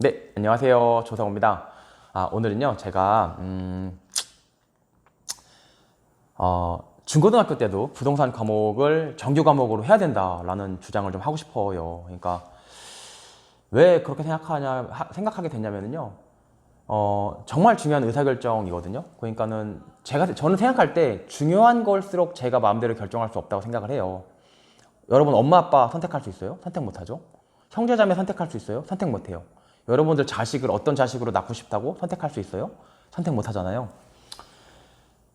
네, 안녕하세요. 조상우입니다. 오늘은요, 제가 중고등학교 때도 부동산 과목을 정규 과목으로 해야 된다라는 주장을 좀 하고 싶어요. 그러니까 왜 그렇게 생각하게 됐냐면요, 정말 중요한 의사결정이거든요. 그러니까는 저는 생각할 때 중요한 걸수록 제가 마음대로 결정할 수 없다고 생각을 해요. 여러분, 엄마 아빠 선택할 수 있어요? 선택 못하죠. 형제자매 선택할 수 있어요? 선택 못해요. 여러분들 자식을 어떤 자식으로 낳고 싶다고 선택할 수 있어요? 선택 못하잖아요.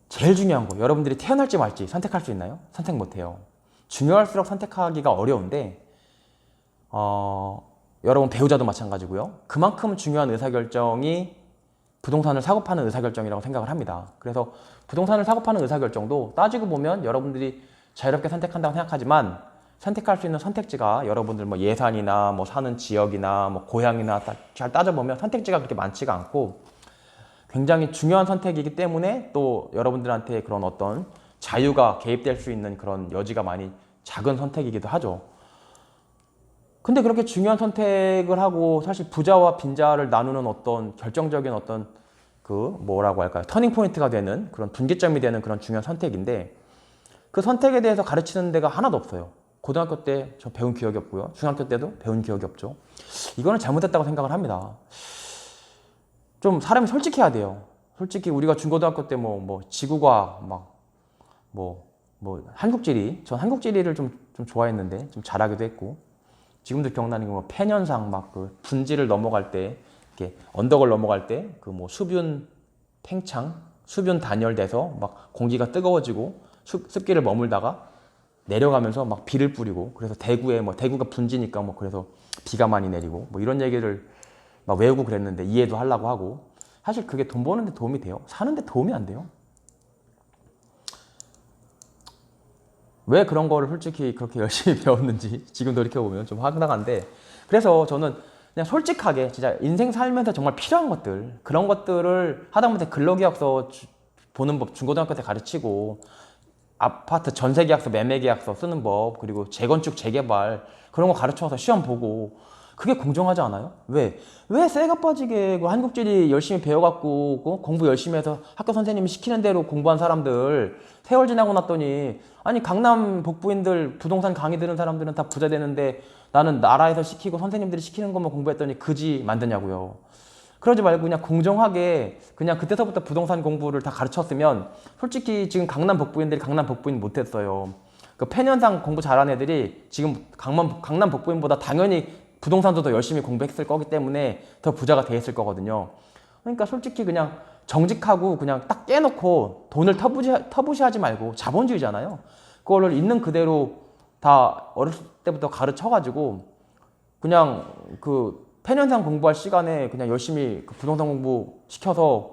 제일 중요한 거, 여러분들이 태어날지 말지 선택할 수 있나요? 선택 못해요. 중요할수록 선택하기가 어려운데 여러분 배우자도 마찬가지고요. 그만큼 중요한 의사결정이 부동산을 사고 파는 의사결정이라고 생각을 합니다. 그래서 부동산을 사고 파는 의사결정도 따지고 보면 여러분들이 자유롭게 선택한다고 생각하지만 선택할 수 있는 선택지가 여러분들 뭐 예산이나 뭐 사는 지역이나 뭐 고향이나 잘 따져보면 선택지가 그렇게 많지가 않고 굉장히 중요한 선택이기 때문에 또 여러분들한테 그런 어떤 자유가 개입될 수 있는 그런 여지가 많이 작은 선택이기도 하죠. 근데 그렇게 중요한 선택을 하고 사실 부자와 빈자를 나누는 어떤 결정적인 어떤 그 뭐라고 할까요? 터닝 포인트가 되는 그런 분기점이 되는 그런 중요한 선택인데 그 선택에 대해서 가르치는 데가 하나도 없어요. 고등학교 때 저 배운 기억이 없고요. 중학교 때도 배운 기억이 없죠. 이거는 잘못됐다고 생각을 합니다. 좀 사람이 솔직해야 돼요. 솔직히 우리가 중고등학교 때 뭐 지구과 한국지리, 전 한국지리를 좀 좋아했는데 좀 잘하기도 했고 지금도 기억나는 게 뭐 펜현상 막 그 분지를 넘어갈 때 이렇게 언덕을 넘어갈 때 그 뭐 수분 팽창, 수분 단열돼서 막 공기가 뜨거워지고 습기를 머물다가 내려가면서 막 비를 뿌리고 그래서 대구가 분지니까 뭐 그래서 비가 많이 내리고 뭐 이런 얘기를 막 외우고 그랬는데 이해도 하려고 하고 사실 그게 돈 버는데 도움이 돼요? 사는데 도움이 안 돼요. 왜 그런 거를 솔직히 그렇게 열심히 배웠는지 지금 돌이켜보면 좀 황당한데 그래서 저는 그냥 솔직하게 진짜 인생 살면서 정말 필요한 것들 그런 것들을 하다못해 근로계약서 보는 법 중고등학교 때 가르치고 아파트 전세계약서, 매매계약서 쓰는 법, 그리고 재건축, 재개발 그런 거 가르쳐서 시험 보고 그게 공정하지 않아요? 왜 쇠가 빠지게 그 한국지리 열심히 배워갖고 공부 열심히 해서 학교 선생님이 시키는 대로 공부한 사람들 세월 지나고 났더니 아니 강남 북부인들 부동산 강의 들은 사람들은 다 부자 되는데 나는 나라에서 시키고 선생님들이 시키는 것만 공부했더니 그지 만드냐고요. 그러지 말고 그냥 공정하게 그냥 그때서부터 부동산 공부를 다 가르쳤으면 솔직히 지금 강남 북부인들이 강남 북부인 못했어요. 그 펜현상 공부 잘하는 애들이 지금 강남 북부인보다 당연히 부동산도 더 열심히 공부했을 거기 때문에 더 부자가 돼 있을 거거든요. 그러니까 솔직히 그냥 정직하고 그냥 딱 깨놓고 돈을 터부시하지 말고 자본주의잖아요. 그거를 있는 그대로 다 어렸을 때부터 가르쳐가지고 그냥 그 펜현상 공부할 시간에 그냥 열심히 그 부동산 공부 시켜서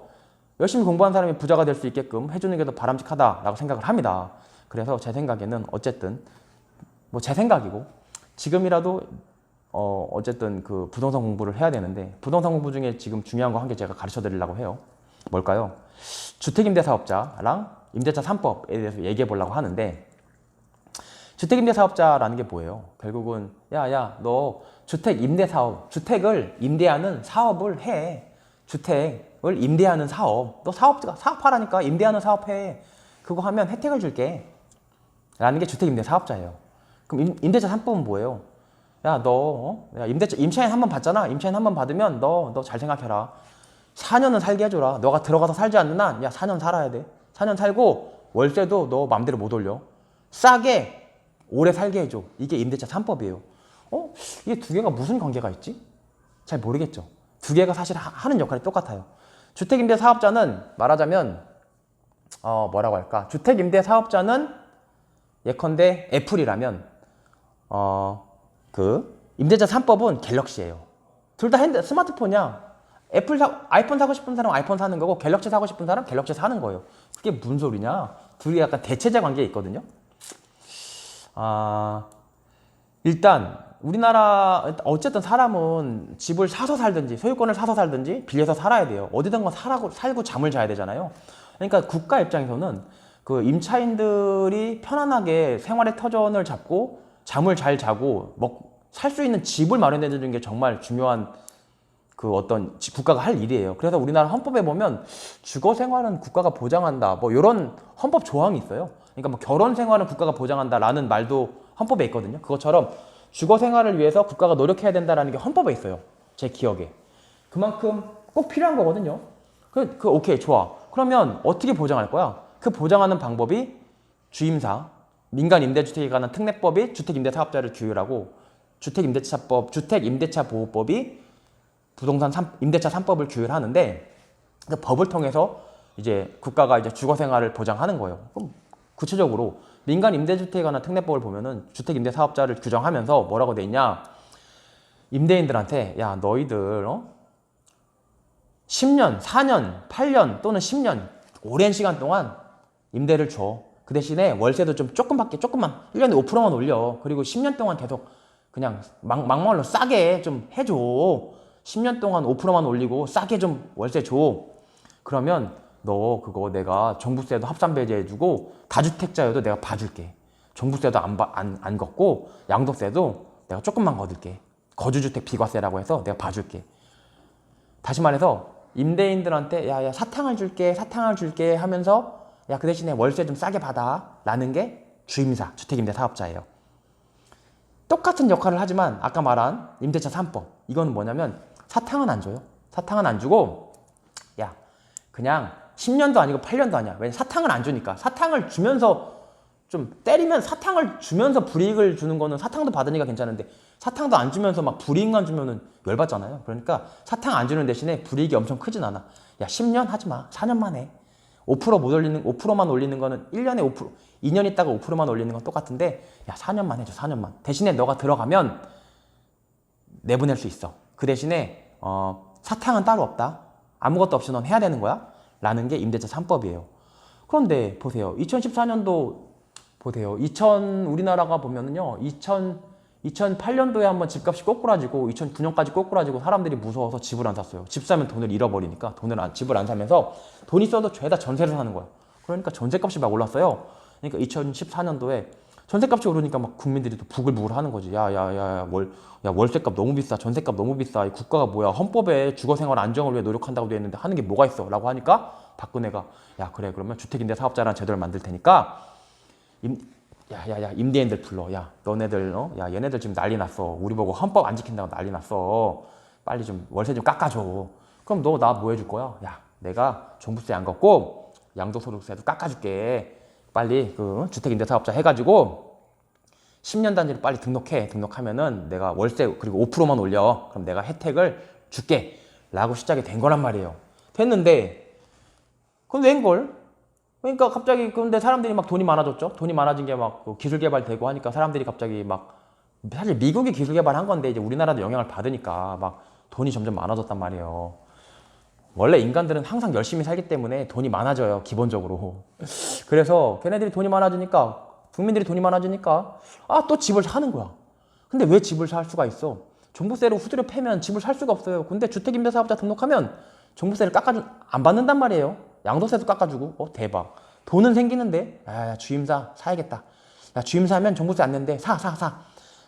열심히 공부한 사람이 부자가 될 수 있게끔 해주는 게 더 바람직하다라고 생각을 합니다. 그래서 제 생각에는 어쨌든 뭐 제 생각이고 지금이라도 어쨌든 그 부동산 공부를 해야 되는데 부동산 공부 중에 지금 중요한 거 한 개 제가 가르쳐 드리려고 해요. 뭘까요? 주택임대사업자랑 임대차 3법에 대해서 얘기해 보려고 하는데 주택임대사업자라는 게 뭐예요? 결국은 너 주택을 임대하는 사업을 해. 주택을 임대하는 사업. 너 사업하라니까 임대하는 사업해. 그거 하면 혜택을 줄게. 라는 게 주택임대사업자예요. 그럼 임대차 3법은 뭐예요? 임차인 한 번 받잖아. 임차인 한 번 받으면 너 잘 생각해라. 4년은 살게 해줘라. 너가 들어가서 살지 않는 한 4년 살아야 돼. 4년 살고 월세도 너 맘대로 못 올려. 싸게 오래 살게 해줘. 이게 임대차 3법이에요. 이게 두 개가 무슨 관계가 있지? 잘 모르겠죠. 두 개가 사실 하는 역할이 똑같아요. 주택임대사업자는 말하자면 뭐라고 할까? 주택임대사업자는 예컨대 애플이라면 그 임대차 3법은 갤럭시예요. 둘 다 스마트폰이야. 아이폰 사고 싶은 사람은 아이폰 사는 거고 갤럭시 사고 싶은 사람은 갤럭시 사는 거예요. 그게 무슨 소리냐? 둘이 약간 대체제 관계에 있거든요. 일단 우리나라 어쨌든 사람은 집을 사서 살든지 소유권을 사서 살든지 빌려서 살아야 돼요. 어디든가 살고 잠을 자야 되잖아요. 그러니까 국가 입장에서는 그 임차인들이 편안하게 생활의 터전을 잡고 잠을 잘 자고 살 수 있는 집을 마련해 주는 게 정말 중요한 그 어떤 국가가 할 일이에요. 그래서 우리나라 헌법에 보면 주거 생활은 국가가 보장한다. 뭐 이런 헌법 조항이 있어요. 그러니까 뭐 결혼 생활은 국가가 보장한다라는 말도 헌법에 있거든요. 그것처럼 주거 생활을 위해서 국가가 노력해야 된다라는 게 헌법에 있어요. 제 기억에. 그만큼 꼭 필요한 거거든요. 오케이, 좋아. 그러면 어떻게 보장할 거야? 그 보장하는 방법이 주임사, 민간 임대주택에 관한 특례법이 주택임대사업자를 규율하고 주택임대차보호법이 부동산 임대차 3법을 규율하는데 그 법을 통해서 이제 국가가 이제 주거 생활을 보장하는 거예요. 그럼 구체적으로 민간 임대주택에 관한 특례법을 보면은 주택임대사업자를 규정하면서 뭐라고 돼 있냐? 임대인들한테 야 너희들 10년, 4년, 8년 또는 10년 오랜 시간 동안 임대를 줘. 그 대신에 월세도 좀 조금만 1년에 5%만 올려. 그리고 10년 동안 계속 그냥 막말로 싸게 좀 해줘. 10년 동안 5%만 올리고 싸게 좀 월세 줘. 그러면 너 그거 내가 종부세도 합산 배제해주고 다주택자여도 내가 봐줄게. 종부세도 안 걷고 양도세도 내가 조금만 거둘게. 거주주택 비과세라고 해서 내가 봐줄게. 다시 말해서 임대인들한테 야 사탕을 줄게 하면서 야 그 대신에 월세 좀 싸게 받아 라는 게 주임사, 주택임대사업자예요. 똑같은 역할을 하지만 아까 말한 임대차 3법 이거는 뭐냐면 사탕은 안 줘요. 사탕은 안 주고 야 그냥 10년도 아니고 8년도 아니야. 왜냐면 사탕을 안 주니까. 사탕을 주면서 좀 때리면 사탕을 주면서 불이익을 주는 거는 사탕도 받으니까 괜찮은데 사탕도 안 주면서 막 불이익만 주면은 열받잖아요. 그러니까 사탕 안 주는 대신에 불이익이 엄청 크진 않아. 야 10년 하지 마. 4년만 해. 5% 못 올리는 5%만 올리는 거는 1년에 5% 2년 있다가 5%만 올리는 건 똑같은데 야 4년만 해줘. 4년만. 대신에 너가 들어가면 내보낼 수 있어. 그 대신에 사탕은 따로 없다. 아무것도 없이 넌 해야 되는 거야. 라는 게 임대차 3법이에요. 그런데 보세요. 2014년도 보세요. 우리나라가 보면은요. 2008년도에 한번 집값이 꼬꾸라지고 2009년까지 꼬꾸라지고 사람들이 무서워서 집을 안 샀어요. 집 사면 돈을 잃어버리니까 집을 안 사면서 돈 있어도 죄다 전세를 사는 거야. 그러니까 전세값이 막 올랐어요. 그러니까 2014년도에 전세값이 오르니까 막 국민들이 또 부글부글 하는 거지. 월세값 너무 비싸. 전세값 너무 비싸. 이 국가가 뭐야. 헌법에 주거생활 안정을 위해 노력한다고 되어 있는데 하는 게 뭐가 있어? 라고 하니까 박근혜가 야 그래 그러면 주택임대사업자라는 제도를 만들 테니까 임대인들 불러. 야 너네들 야 얘네들 지금 난리 났어. 우리 보고 헌법 안 지킨다고 난리 났어. 빨리 좀 월세 좀 깎아줘. 그럼 너 나 뭐 해줄 거야? 야 내가 종부세 안 걷고 양도소득세도 깎아줄게. 빨리 그 주택임대사업자 해가지고 10년 단위로 빨리 등록해. 등록하면은 내가 월세 그리고 5%만 올려. 그럼 내가 혜택을 줄게. 라고 시작이 된 거란 말이에요. 됐는데 그건 웬걸? 그러니까 갑자기 근데 사람들이 막 돈이 많아졌죠. 돈이 많아진 게 막 기술 개발되고 하니까 사람들이 갑자기 막 사실 미국이 기술 개발한 건데 이제 우리나라도 영향을 받으니까 막 돈이 점점 많아졌단 말이에요. 원래 인간들은 항상 열심히 살기 때문에 돈이 많아져요. 기본적으로. 그래서 걔네들이 돈이 많아지니까 국민들이 돈이 많아지니까 또 집을 사는 거야. 근데 왜 집을 살 수가 있어? 종부세로 후드려 패면 집을 살 수가 없어요. 근데 주택임대사업자 등록하면 종부세를 안 받는단 말이에요. 양도세도 깎아주고 대박. 돈은 생기는데 주임사 사야겠다. 야 주임사 하면 종부세 안 낸대. 사.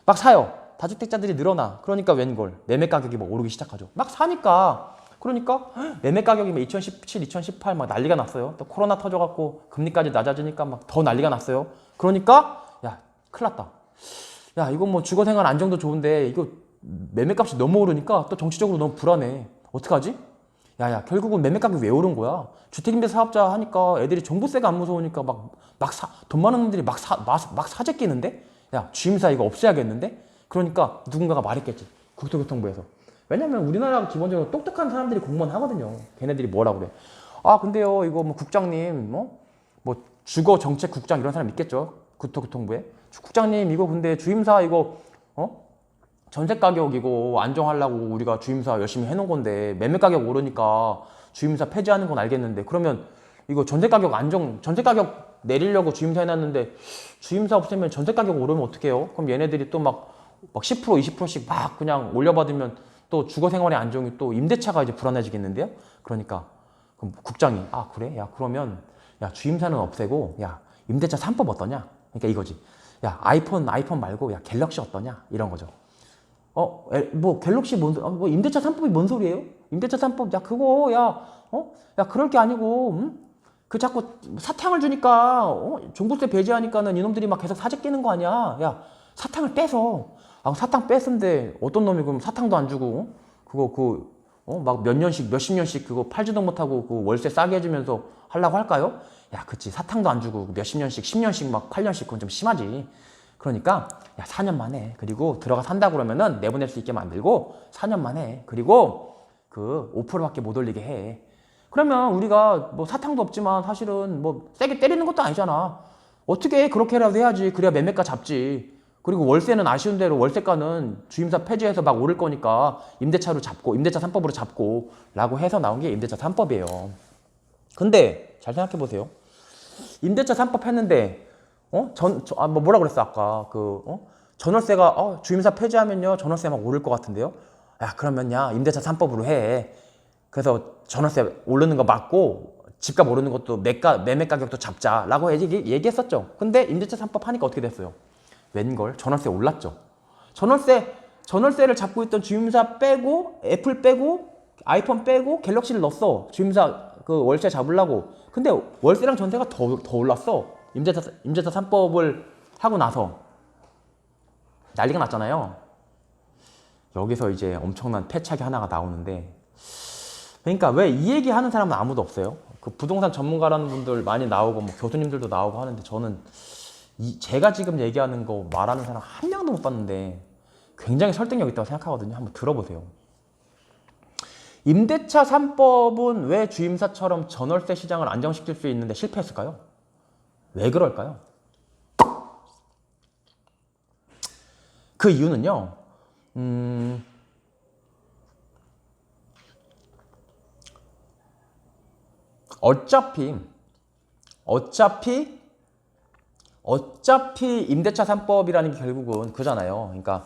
막 사요. 다주택자들이 늘어나. 그러니까 웬걸 매매 가격이 막 오르기 시작하죠. 막 사니까. 그러니까 매매 가격이 2017, 2018 막 난리가 났어요. 또 코로나 터져갖고 금리까지 낮아지니까 막 더 난리가 났어요. 그러니까 야 큰일 났다. 야 이거 뭐 주거생활 안정도 좋은데 이거 매매값이 너무 오르니까 또 정치적으로 너무 불안해. 어떡하지? 결국은 매매 가격이 왜 오른 거야? 주택임대 사업자 하니까 애들이 종부세가 안 무서우니까 돈 많은 놈들이 막 사재 끼는데? 야 주임사 이거 없애야겠는데? 그러니까 누군가가 말했겠지. 국토교통부에서. 왜냐면 우리나라가 기본적으로 똑똑한 사람들이 공무원 하거든요. 걔네들이 뭐라 그래. 근데요 이거 뭐 국장님 뭐 주거정책국장 이런 사람 있겠죠. 국토교통부에. 국장님 이거 근데 주임사 이거 전세 가격 이거 안정하려고 우리가 주임사 열심히 해놓은 건데 매매 가격 오르니까 주임사 폐지하는 건 알겠는데 그러면 이거 전세 가격 내리려고 주임사 해놨는데 주임사 없애면 전세 가격 오르면 어떡해요? 그럼 얘네들이 또 막 10% 20%씩 막 그냥 올려받으면 또 주거생활의 안정이 또 임대차가 이제 불안해지겠는데요? 그러니까 그럼 국장이 그래? 야 그러면 야 주임사는 없애고 야 임대차 3법 어떠냐? 그러니까 이거지. 야 아이폰 말고 야 갤럭시 어떠냐? 이런 거죠. 뭐 갤럭시 뭐 임대차 3법이 뭔 소리예요? 임대차 3법 야 그거 야 그럴 게 아니고 그 자꾸 사탕을 주니까 종부세 배제하니까는 이놈들이 막 계속 사재 끼는 거 아니야? 야 사탕을 떼서 사탕 뺐는데 어떤 놈이 그럼 사탕도 안 주고 그거 막 몇 년씩 몇십 년씩 그거 팔지도 못하고 그 월세 싸게 해주면서 하려고 할까요? 야 그치 사탕도 안 주고 몇십 년씩 10년씩 막 8년씩 그건 좀 심하지. 그러니까 야 4년 만에 그리고 들어가 산다 그러면은 내보낼 수 있게 만들고 4년 만에 그리고 그 5%밖에 못 올리게 해. 그러면 우리가 뭐 사탕도 없지만 사실은 뭐 세게 때리는 것도 아니잖아. 어떻게 그렇게라도 해야지. 그래야 매매가 잡지. 그리고 월세는 아쉬운 대로 월세가는 주임사 폐지해서 막 오를 거니까 임대차로 잡고 임대차 3법으로 잡고 라고 해서 나온 게 임대차 3법이에요. 근데 잘 생각해 보세요. 임대차 3법 했는데 뭐라 그랬어 아까 전월세가 주임사 폐지하면요 전월세 막 오를 것 같은데요. 야 그러면 야 임대차 3법으로 해. 그래서 전월세 오르는 거 막고 집값 오르는 것도 매매 가격도 잡자라고 얘기했었죠. 근데 임대차 3법 하니까 어떻게 됐어요? 웬걸 전월세 올랐죠. 전월세를 잡고 있던 주임사 빼고 애플 빼고 아이폰 빼고 갤럭시를 넣었어. 주임사 그 월세 잡으려고. 근데 월세랑 전세가 더 올랐어. 임대차 3법을 하고 나서 난리가 났잖아요. 여기서 이제 엄청난 패착이 하나가 나오는데, 그러니까 왜 이 얘기 하는 사람은 아무도 없어요. 그 부동산 전문가라는 분들 많이 나오고 뭐 교수님들도 나오고 하는데 저는 제가 지금 얘기하는 거 말하는 사람 한 명도 못 봤는데 굉장히 설득력 있다고 생각하거든요. 한번 들어보세요. 임대차 3법은 왜 주임사처럼 전월세 시장을 안정시킬 수 있는데 실패했을까요? 왜 그럴까요? 그 이유는요. 어차피 임대차 3법이라는 게 결국은 그잖아요. 그러니까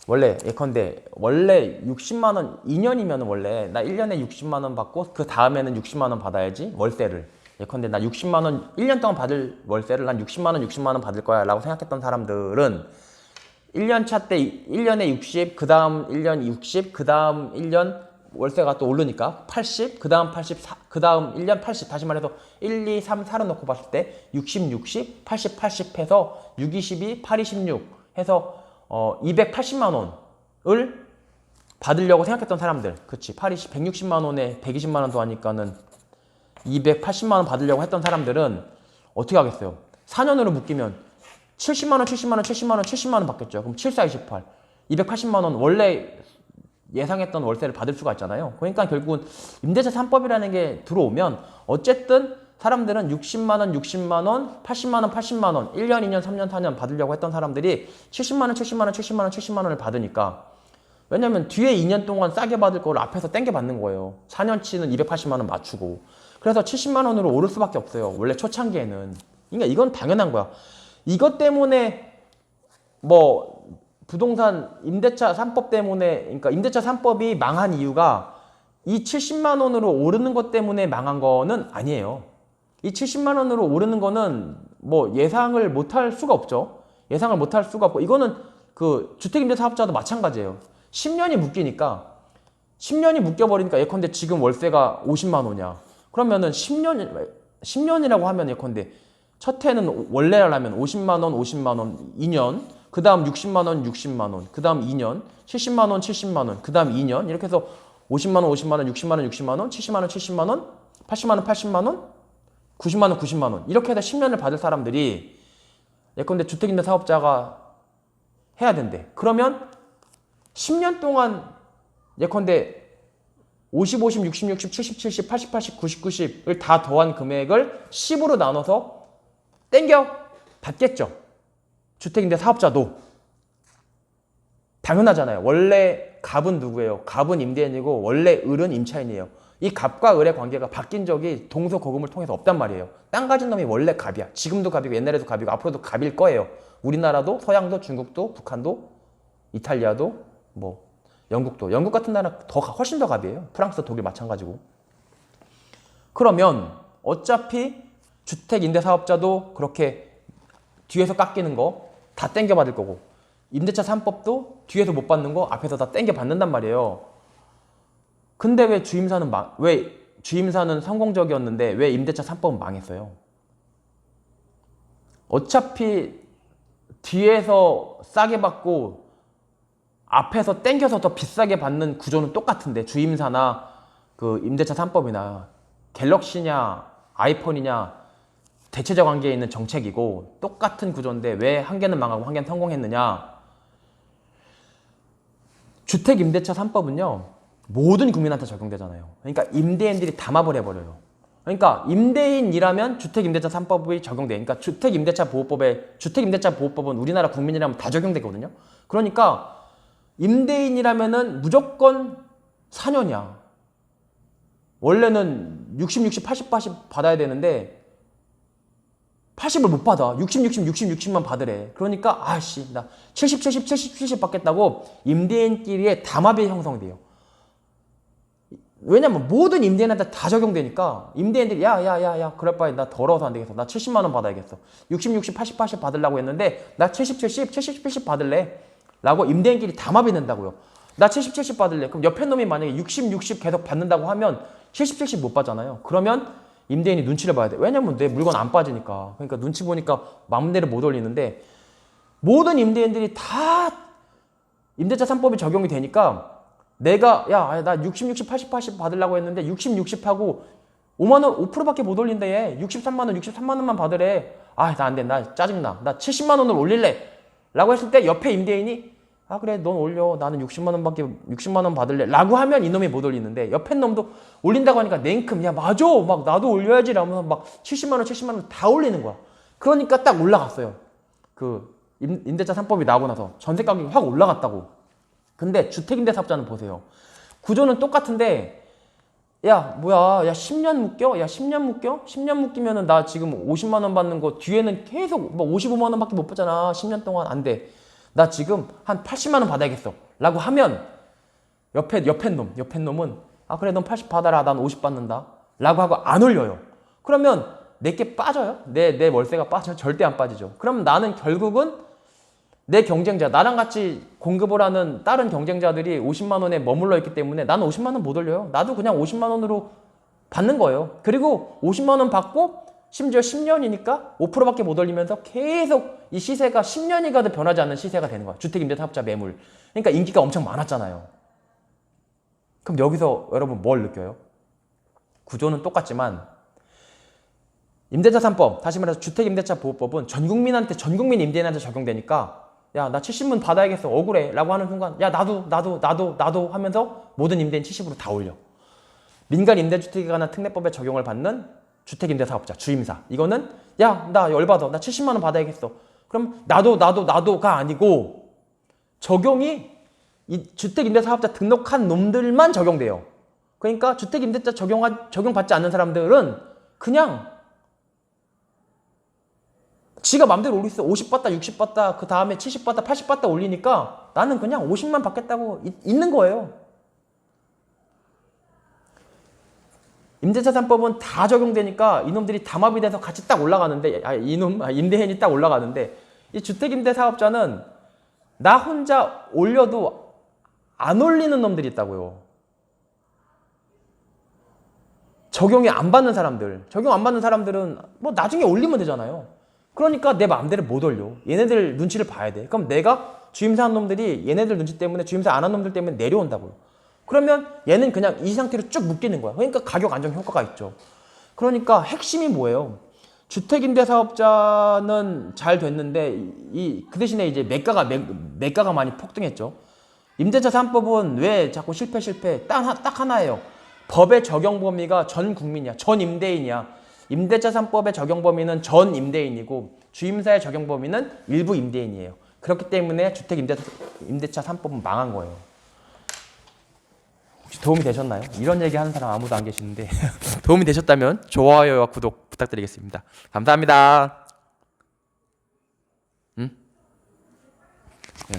원래 예컨대 원래 60만 원 2년이면 원래 나 1년에 60만 원 받고 그 다음에는 60만 원 받아야지 월세를. 예컨대 나 60만 원 1년 동안 받을 월세를 난 60만 원 받을 거야 라고 생각했던 사람들은 1년 차 때 1년에 60, 그 다음 1년 60, 그 다음 1년 월세가 또 오르니까 80, 그 다음 84, 그 다음 1년 80, 다시 말해서 1, 2, 3, 4로 놓고 봤을 때 60, 60, 80, 80 해서 6, 22, 8, 26 해서 280만 원을 받으려고 생각했던 사람들. 그치. 8, 20, 160만 원에 120만 원 더하니까는 280만 원 받으려고 했던 사람들은 어떻게 하겠어요? 4년으로 묶이면 70만 원, 70만 원, 70만 원, 70만 원 받겠죠. 그럼 7, 4, 28. 280만 원 원래 예상했던 월세를 받을 수가 있잖아요. 그러니까 결국은 임대차 3법이라는 게 들어오면 어쨌든 사람들은 60만 원, 60만 원, 80만 원, 80만 원, 1년, 2년, 3년, 4년 받으려고 했던 사람들이 70만 원, 70만 원, 70만 원, 70만 원을 받으니까 왜냐면 뒤에 2년 동안 싸게 받을 거를 앞에서 땡겨 받는 거예요. 4년치는 280만 원 맞추고. 그래서 70만 원으로 오를 수밖에 없어요. 원래 초창기에는. 그러니까 이건 당연한 거야. 이것 때문에 뭐 부동산 임대차 3법 때문에 그러니까 임대차 3법이 망한 이유가 이 70만 원으로 오르는 것 때문에 망한 거는 아니에요. 이 70만 원으로 오르는 거는 뭐 예상을 못할 수가 없죠. 예상을 못할 수가 없고 이거는 그 주택임대사업자도 마찬가지예요. 10년이 묶이니까 10년이 묶여버리니까 예컨대 지금 월세가 50만 원이야. 그러면은 10년이라고 하면 예컨대 첫 해는 원래를 하면 50만 원, 50만 원 2년, 그 다음 60만 원, 60만 원, 그 다음 2년, 70만 원, 70만 원, 그 다음 2년 이렇게 해서 50만 원, 50만 원, 60만 원, 60만 원, 70만 원, 70만 원, 80만 원, 80만 원, 90만 원, 90만 원 이렇게 해서 10년을 받을 사람들이 예컨대 주택임대 사업자가 해야 된대. 그러면 10년 동안 예컨대 50, 50, 60, 60, 70, 70, 80, 80, 90, 90을 다 더한 금액을 10으로 나눠서 땡겨 받겠죠. 주택임대 사업자도. 당연하잖아요. 원래 갑은 누구예요? 갑은 임대인이고 원래 을은 임차인이에요. 이 갑과 을의 관계가 바뀐 적이 동서고금을 통해서 없단 말이에요. 땅 가진 놈이 원래 갑이야. 지금도 갑이고 옛날에도 갑이고 앞으로도 갑일 거예요. 우리나라도 서양도 중국도 북한도 이탈리아도 뭐 영국도. 영국 같은 나라 훨씬 더 갑이에요. 프랑스 독일 마찬가지고. 그러면 어차피 주택임대사업자도 그렇게 뒤에서 깎이는 거 다 땡겨받을 거고 임대차 3법도 뒤에서 못 받는 거 앞에서 다 땡겨 받는단 말이에요. 근데 왜 주임사는 성공적이었는데 왜 임대차 3법은 망했어요? 어차피 뒤에서 싸게 받고 앞에서 땡겨서 더 비싸게 받는 구조는 똑같은데, 주임사나 그 임대차 3법이나 갤럭시냐 아이폰이냐 대체적 관계에 있는 정책이고 똑같은 구조인데 왜 한 개는 망하고 한 개는 성공했느냐? 주택 임대차 3법은요 모든 국민한테 적용되잖아요. 그러니까 임대인들이 담합을 해버려요. 그러니까 임대인이라면 주택 임대차 3법이 적용돼. 그러니까 주택 임대차 보호법은 우리나라 국민이라면 다 적용되거든요. 그러니까 임대인이라면은 무조건 4년이야. 원래는 60, 60, 80, 80 받아야 되는데 80을 못 받아. 60, 60, 60, 60만 받으래. 그러니까 아씨 나 70, 70, 70, 70 받겠다고 임대인끼리의 담합이 형성돼요. 왜냐면 모든 임대인한테 다 적용되니까 임대인들이 야야야야 그럴 바에 나 더러워서 안 되겠어. 나 70만 원 받아야겠어. 60, 60, 80, 80 받으려고 했는데 나 70, 70, 70, 70 받을래. 라고 임대인끼리 담합이 된다고요. 나 70, 70 받을래. 그럼 옆에 놈이 만약에 60, 60 계속 받는다고 하면 70, 70 못 받잖아요. 그러면 임대인이 눈치를 봐야 돼. 왜냐면 내 물건 안 빠지니까. 그러니까 눈치 보니까 마음대로 못 올리는데 모든 임대인들이 다 임대차 3법이 적용이 되니까 내가 나 60, 60, 80, 80 받으려고 했는데 60, 60 하고 5만 원 5%밖에 못 올린대 얘. 63만 원, 63만 원만 받으래. 나 안 돼. 나 짜증나. 나 70만 원을 올릴래. 라고 했을 때 옆에 임대인이 그래 넌 올려. 나는 60만 원 받을래. 라고 하면 이놈이 못 올리는데 옆에 놈도 올린다고 하니까 냉큼 야 맞아. 막 나도 올려야지 라면서 막 70만 원, 70만 원 다 올리는 거야. 그러니까 딱 올라갔어요. 그 임대차 3법이 나오고 나서 전세 가격이 확 올라갔다고. 근데 주택임대사업자는 보세요. 구조는 똑같은데 야 10년 묶여? 10년 묶이면은 나 지금 50만 원 받는 거 뒤에는 계속 55만 원밖에 못 받잖아. 10년 동안 안 돼. 나 지금 한 80만 원 받아야겠어. 라고 하면 옆에 놈은 그래 넌 80 받아라. 난 50 받는다. 라고 하고 안 올려요. 그러면 내게 빠져요? 내 월세가 빠져요? 절대 안 빠지죠. 그럼 나는 결국은 내 경쟁자, 나랑 같이 공급을 하는 다른 경쟁자들이 50만 원에 머물러 있기 때문에 나는 50만 원 못 올려요. 나도 그냥 50만 원으로 받는 거예요. 그리고 50만 원 받고 심지어 10년이니까 5%밖에 못 올리면서 계속 이 시세가 10년이 가도 변하지 않는 시세가 되는 거야. 주택임대사업자 매물. 그러니까 인기가 엄청 많았잖아요. 그럼 여기서 여러분 뭘 느껴요? 구조는 똑같지만 임대차 3법, 다시 말해서 주택임대차 보호법은 전 국민 임대인한테 적용되니까 야, 나 70만 받아야겠어. 억울해. 라고 하는 순간 야, 나도 하면서 모든 임대인 70으로 다 올려. 민간 임대주택에 관한 특례법에 적용을 받는 주택임대사업자, 주임사. 이거는 야, 나 열받아. 나 70만 원 받아야겠어. 그럼 나도가 아니고 적용이 이 주택임대사업자 등록한 놈들만 적용돼요. 그러니까 주택임대차 적용받지 않는 사람들은 그냥 지가 맘대로 올릴 수 있어. 50 받다, 60 받다, 그 다음에 70 받다, 80 받다 올리니까 나는 그냥 50만 받겠다고 있는 거예요. 임대차 3법은 다 적용되니까 이놈들이 담합이 돼서 같이 딱 올라가는데 임대인이 딱 올라가는데 이 주택임대사업자는 나 혼자 올려도 안 올리는 놈들이 있다고요. 적용 안 받는 사람들은 뭐 나중에 올리면 되잖아요. 그러니까 내 마음대로 못 올려. 얘네들 눈치를 봐야 돼. 그럼 내가 주임사 한 놈들이 얘네들 눈치 때문에 주임사 안 한 놈들 때문에 내려온다고요. 그러면 얘는 그냥 이 상태로 쭉 묶이는 거야. 그러니까 가격 안정 효과가 있죠. 그러니까 핵심이 뭐예요? 주택임대사업자는 잘 됐는데 그 대신에 이제 매가가 많이 폭등했죠. 임대차 3법은 왜 자꾸 실패? 딱 하나예요. 법의 적용 범위가 전 국민이야. 전 임대인이야. 임대차 3법의 적용 범위는 전 임대인이고 주임사의 적용 범위는 일부 임대인이에요. 그렇기 때문에 주택임대차 3법은 망한 거예요. 혹시 도움이 되셨나요? 이런 얘기 하는 사람 아무도 안 계시는데 도움이 되셨다면 좋아요와 구독 부탁드리겠습니다. 감사합니다. 응? 네,